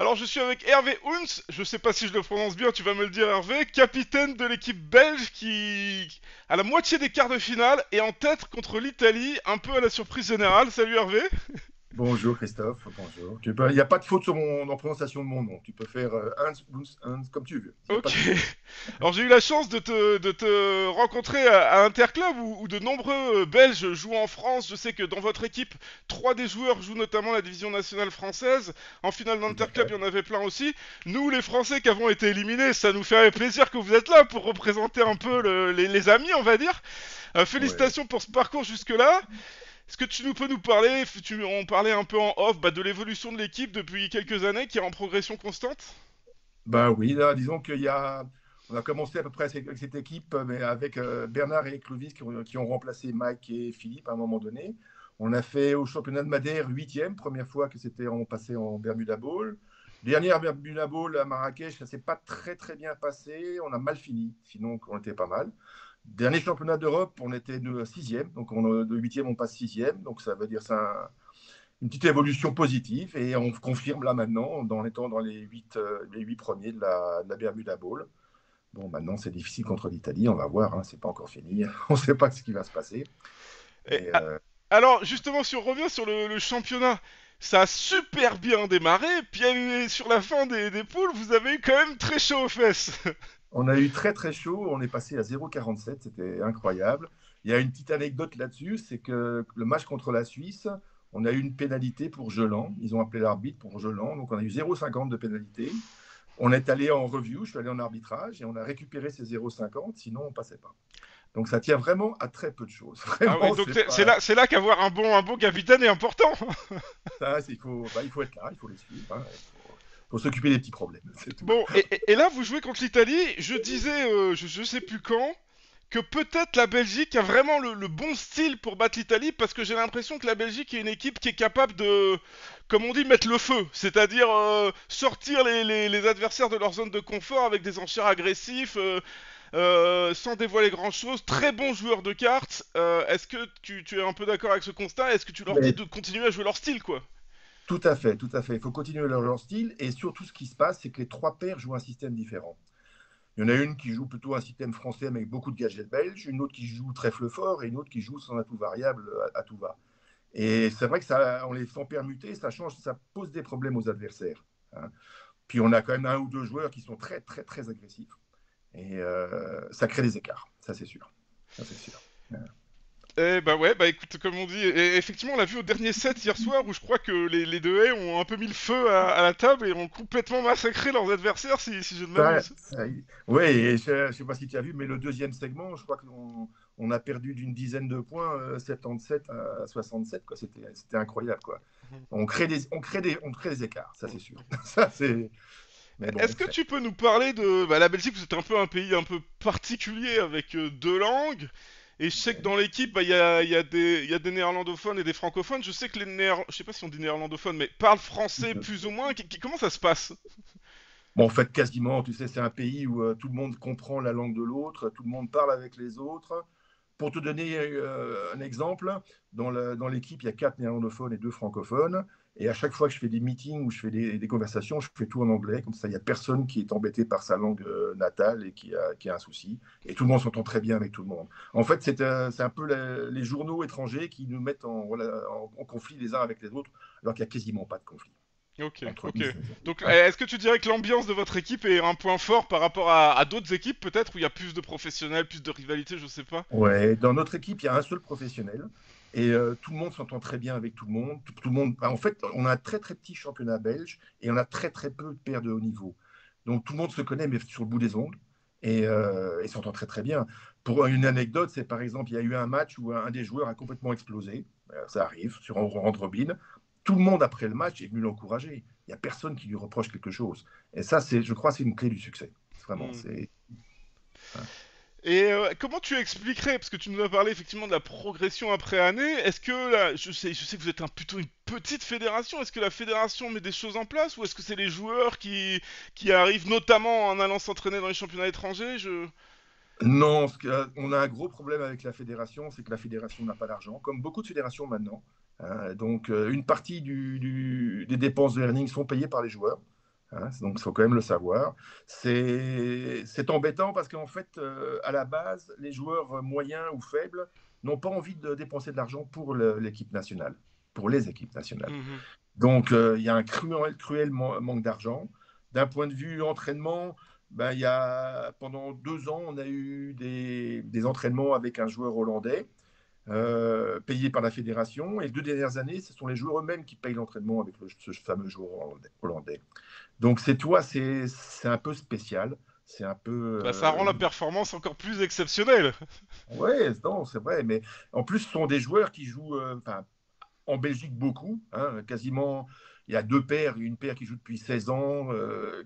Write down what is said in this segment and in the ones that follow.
Alors je suis avec Hervé Huns, je sais pas si je le prononce bien, tu vas me le dire Hervé, capitaine de l'équipe belge qui à la moitié des quarts de finale est en tête contre l'Italie, un peu à la surprise générale. Salut Hervé. Bonjour Christophe, bonjour. Il n'y a pas de faute en prononciation de mon nom. Tu peux faire Hans, Hans, comme tu veux. Il n'y a pas Ok. de souci. Alors j'ai eu la chance de te rencontrer à Interclub où de nombreux Belges jouent en France. Je sais que dans votre équipe, trois des joueurs jouent notamment la division nationale française. En finale Tout à d'Interclub, fait. il y en avait plein aussi. Nous, les Français qui avons été éliminés, ça nous fait plaisir que vous êtes là pour représenter un peu les amis, on va dire. Ouais. Félicitations pour ce parcours jusque-là. Est-ce que peux nous parler, on parlait un peu en off, de l'évolution de l'équipe depuis quelques années qui est en progression constante? Bah oui, là, disons on a commencé à peu près avec cette équipe, mais avec Bernard et Clovis qui ont remplacé Mike et Philippe à un moment donné. On a fait au championnat de Madère huitième, première fois que on passait en Bermuda Bowl. Dernière Bermuda Bowl à Marrakech, ça s'est pas très très bien passé. On a mal fini, sinon on était pas mal. Dernier championnat d'Europe, on était de sixième, donc de huitième on passe sixième, donc ça veut dire ça une petite évolution positive et on confirme là maintenant en étant dans les huit premiers de la Bermuda Bowl. Bon, maintenant c'est difficile contre l'Italie, on va voir, hein, c'est pas encore fini, on ne sait pas ce qui va se passer. Et, Et, alors, justement, si on revient sur le championnat, ça a super bien démarré, puis sur la fin des poules, vous avez eu quand même très chaud aux fesses. on a eu très très chaud, on est passé à 0,47, c'était incroyable. Il y a une petite anecdote là-dessus, c'est que le match contre la Suisse, on a eu une pénalité pour Gelant, ils ont appelé l'arbitre pour Gelant, donc on a eu 0,50 de pénalité. On est allé en review, je suis allé en arbitrage et on a récupéré ces 0,50, sinon on passait pas. Donc ça tient vraiment à très peu de choses. Ah ouais, Vraiment, donc c'est c'est pas là, c'est là qu'avoir un bon capitaine est important. ça. Il faut être là, il faut les suivre, hein, faut s'occuper des petits problèmes, c'est tout. Bon, et là, vous jouez contre l'Italie. Je disais, je sais plus quand, que peut-être la Belgique a vraiment le bon style pour battre l'Italie, parce que j'ai l'impression que la Belgique est une équipe qui est capable de, comme on dit, mettre le feu, c'est-à-dire sortir les adversaires de leur zone de confort avec des enchères agressifs, sans dévoiler grand-chose. Très bons joueurs de cartes. Est-ce que tu es un peu d'accord avec ce constat? Est-ce que tu leur dis Mais de continuer à jouer leur style, quoi? tout à fait, tout à fait. Il faut continuer leur style et surtout ce qui se passe, c'est que les trois paires jouent un système différent. Il y en a une qui joue plutôt un système français avec beaucoup de gadgets belges, une autre qui joue trèfle fort et une autre qui joue sans atout variable à tout va. Et c'est vrai que ça, on les sent permuter, ça change, ça pose des problèmes aux adversaires, hein. Puis on a quand même un ou deux joueurs qui sont très très très agressifs. Et ça crée des écarts, ça c'est sûr. Ça c'est sûr. Eh bah ouais, bah écoute, comme on dit, et effectivement, on l'a vu au dernier set hier soir où je crois que les deux haies ont un peu mis le feu à la table et ont complètement massacré leurs adversaires, si je ne m'abuse. Oui, et je ne sais pas si tu as vu, mais le deuxième segment, je crois qu'on a perdu d'une dizaine de points, 77 à 67, quoi. C'était incroyable, quoi. On crée des écarts, ça c'est sûr. Ça c'est. Mais bon, Est-ce que tu peux nous parler de la Belgique? Vous êtes un peu un pays un peu particulier avec deux langues. Et je sais que ouais. dans l'équipe, il y a des néerlandophones et des francophones. Je sais que je sais pas si on dit néerlandophones, mais parlent français plus ou moins. Comment ça se passe? Bon, en fait, quasiment, tu sais, c'est un pays où tout le monde comprend la langue de l'autre, tout le monde parle avec les autres. Pour te donner un exemple, dans l'équipe, il y a quatre néerlandophones et deux francophones. Et à chaque fois que je fais des meetings ou je fais des conversations, je fais tout en anglais. Comme ça, il n'y a personne qui est embêté par sa langue natale et qui a un souci. Et tout le monde s'entend très bien avec tout le monde. En fait, c'est un peu les journaux étrangers qui nous mettent en conflit les uns avec les autres, alors qu'il n'y a quasiment pas de conflit Ok, entre ok. nous. C'est- Donc, Ouais. est-ce que tu dirais que l'ambiance de votre équipe est un point fort par rapport à d'autres équipes, peut-être, où il y a plus de professionnels, plus de rivalité, je sais pas? Ouais, dans notre équipe, il y a un seul professionnel et tout le monde s'entend très bien avec tout le monde. Tout le monde, en fait, on a un très très petit championnat belge et on a très très peu de paires de haut niveau. Donc tout le monde se connaît, mais sur le bout des ongles et s'entend très très bien. Pour une anecdote, c'est par exemple, il y a eu un match où un des joueurs a complètement explosé. Ça arrive sur un round robin. Tout le monde après le match est venu l'encourager. Il n'y a personne qui lui reproche quelque chose. Et ça, je crois, c'est une clé du succès. Vraiment, Hmm. c'est. Hein. Et comment tu expliquerais, parce que tu nous as parlé effectivement de la progression après année, est-ce que là, je sais que vous êtes plutôt une petite fédération, est-ce que la fédération met des choses en place ou est-ce que c'est les joueurs qui arrivent notamment en allant s'entraîner dans les championnats étrangers? Non, on a un gros problème avec la fédération, c'est que la fédération n'a pas d'argent, comme beaucoup de fédérations maintenant, hein. Donc, une partie des dépenses de earning sont payées par les joueurs. Hein, donc, il faut quand même le savoir. C'est embêtant parce qu'en fait, à la base, les joueurs moyens ou faibles n'ont pas envie de dépenser de l'argent pour l'équipe nationale, pour les équipes nationales. Mhm. Donc, il y a un cruel manque d'argent. D'un point de vue entraînement, ben, pendant 2 ans, on a eu des entraînements avec un joueur hollandais payé par la fédération. Et les 2 dernières années, ce sont les joueurs eux-mêmes qui payent l'entraînement avec ce fameux joueur hollandais. Donc, c'est un peu spécial. C'est un peu. Bah, ça rend la performance encore plus exceptionnelle. Ouais, non, c'est vrai. Mais en plus, ce sont des joueurs qui jouent. Enfin, en Belgique beaucoup, hein, quasiment. Il y a deux paires, une paire qui joue depuis 16 ans,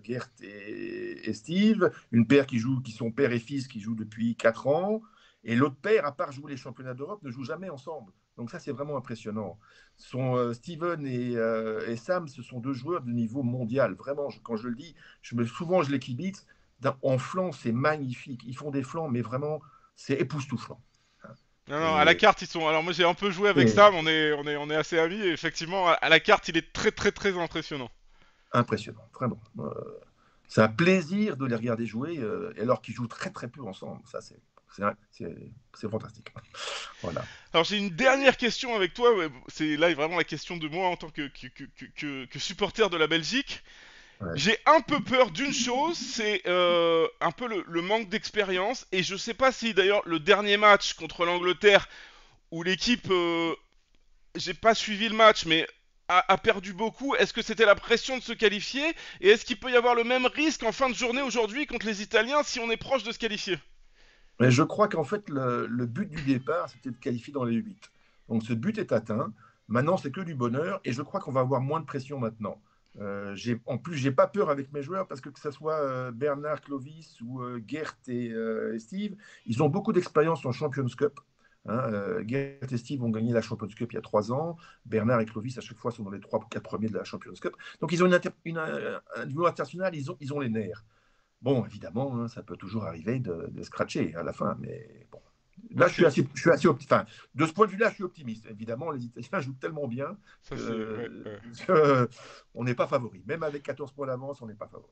Gert et Steve, une paire qui sont père et fils qui jouent depuis 4 ans, et l'autre paire, à part jouer les championnats d'Europe, ne joue jamais ensemble. Donc ça, c'est vraiment impressionnant. Steven et Sam, ce sont deux joueurs de niveau mondial. Vraiment, quand je le dis, souvent je les kibitz. En flanc, c'est magnifique. Ils font des flancs, mais vraiment, c'est époustouflant. Non, non, à la Et, carte, ils sont. Alors, moi, j'ai un peu joué avec et Sam, on est assez amis, et effectivement, à la carte, il est très, très, très impressionnant. impressionnant, vraiment. C'est un plaisir de les regarder jouer, alors qu'ils jouent très très peu ensemble. Ça, c'est fantastique. Voilà. Alors, j'ai une dernière question avec toi, ouais, c'est là vraiment la question de moi en tant que supporter de la Belgique. Ouais. J'ai un peu peur d'une chose, c'est un peu le manque d'expérience, et je sais pas si d'ailleurs le dernier match contre l'Angleterre, où l'équipe j'ai pas suivi le match, mais a perdu beaucoup. Est-ce que c'était la pression de se qualifier? Et est-ce qu'il peut y avoir le même risque en fin de journée aujourd'hui contre les Italiens si on est proche de se qualifier? Mais je crois qu'en fait, le but du départ, c'était de qualifier dans les 8. Donc ce but est atteint. Maintenant, c'est que du bonheur. Et je crois qu'on va avoir moins de pression maintenant. En plus, j'ai pas peur avec mes joueurs parce que ce soit Bernard, Clovis ou Gert et Steve, ils ont beaucoup d'expérience en Champions Cup. Hein, Gert et Steve ont gagné la Champions Cup il y a 3 ans. Bernard et Clovis, à chaque fois, sont dans les 3 ou 4 premiers de la Champions Cup. Donc, ils ont un niveau international, ils ont les nerfs. Bon, évidemment, hein, ça peut toujours arriver de scratcher à la fin, mais bon. Là, Ok, je suis assez optimiste. Enfin, de ce point de vue-là, je suis optimiste. Évidemment, les Italiens jouent tellement bien ça c'est... Ouais, que, ouais. on n'est pas favori. Même avec 14 points d'avance, on n'est pas favori.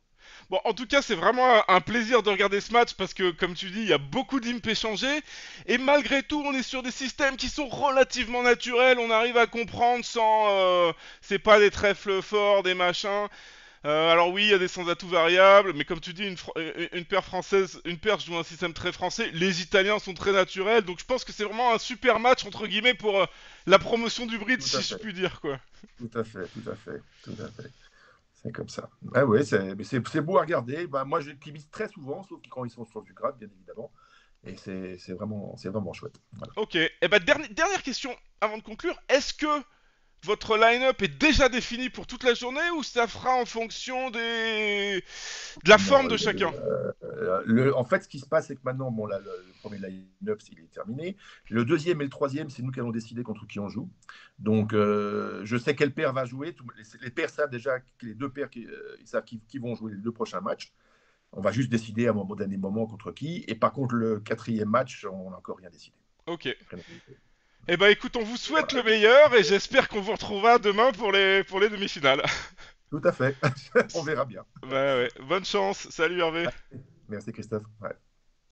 Bon, en tout cas, c'est vraiment un plaisir de regarder ce match parce que, comme tu dis, il y a beaucoup d'imp échangés. Et malgré tout, on est sur des systèmes qui sont relativement naturels. On arrive à comprendre sans... c'est pas des trèfles forts, des machins. Alors oui, il y a des sans atouts variables, mais comme tu dis, une paire française, une paire joue un système très français. Les Italiens sont très naturels, donc je pense que c'est vraiment un super match entre guillemets pour la promotion du Brit, Tout si à je fait, puis dire quoi. tout à fait, tout à fait, tout à fait. C'est comme ça. Ah oui, c'est beau à regarder. Ben, moi, je clivise très souvent, sauf quand ils sont sur du grade, bien évidemment. Et c'est vraiment chouette. Voilà. Ok. Et bah dernière question avant de conclure. Est-ce que votre line-up est déjà défini pour toute la journée ou ça fera en fonction de la Non, forme de chacun? en fait, ce qui se passe, c'est que maintenant, bon, là, le premier line-up, il est terminé. Le deuxième et le troisième, c'est nous qui allons décider contre qui on joue. Donc, je sais quel paire va jouer. Les paires savent déjà, les deux paires, ils savent qui vont jouer les 2 prochains matchs. On va juste décider à un dernier moment contre qui. Et par contre, le quatrième match, on n'a encore rien décidé. Ok. Rien décidé. Eh ben écoute, on vous souhaite Voilà. le meilleur et j'espère qu'on vous retrouvera demain pour les demi-finales. Tout à fait. On verra bien. Ouais, ouais. Bonne chance. Salut Hervé. Merci Christophe. Ouais.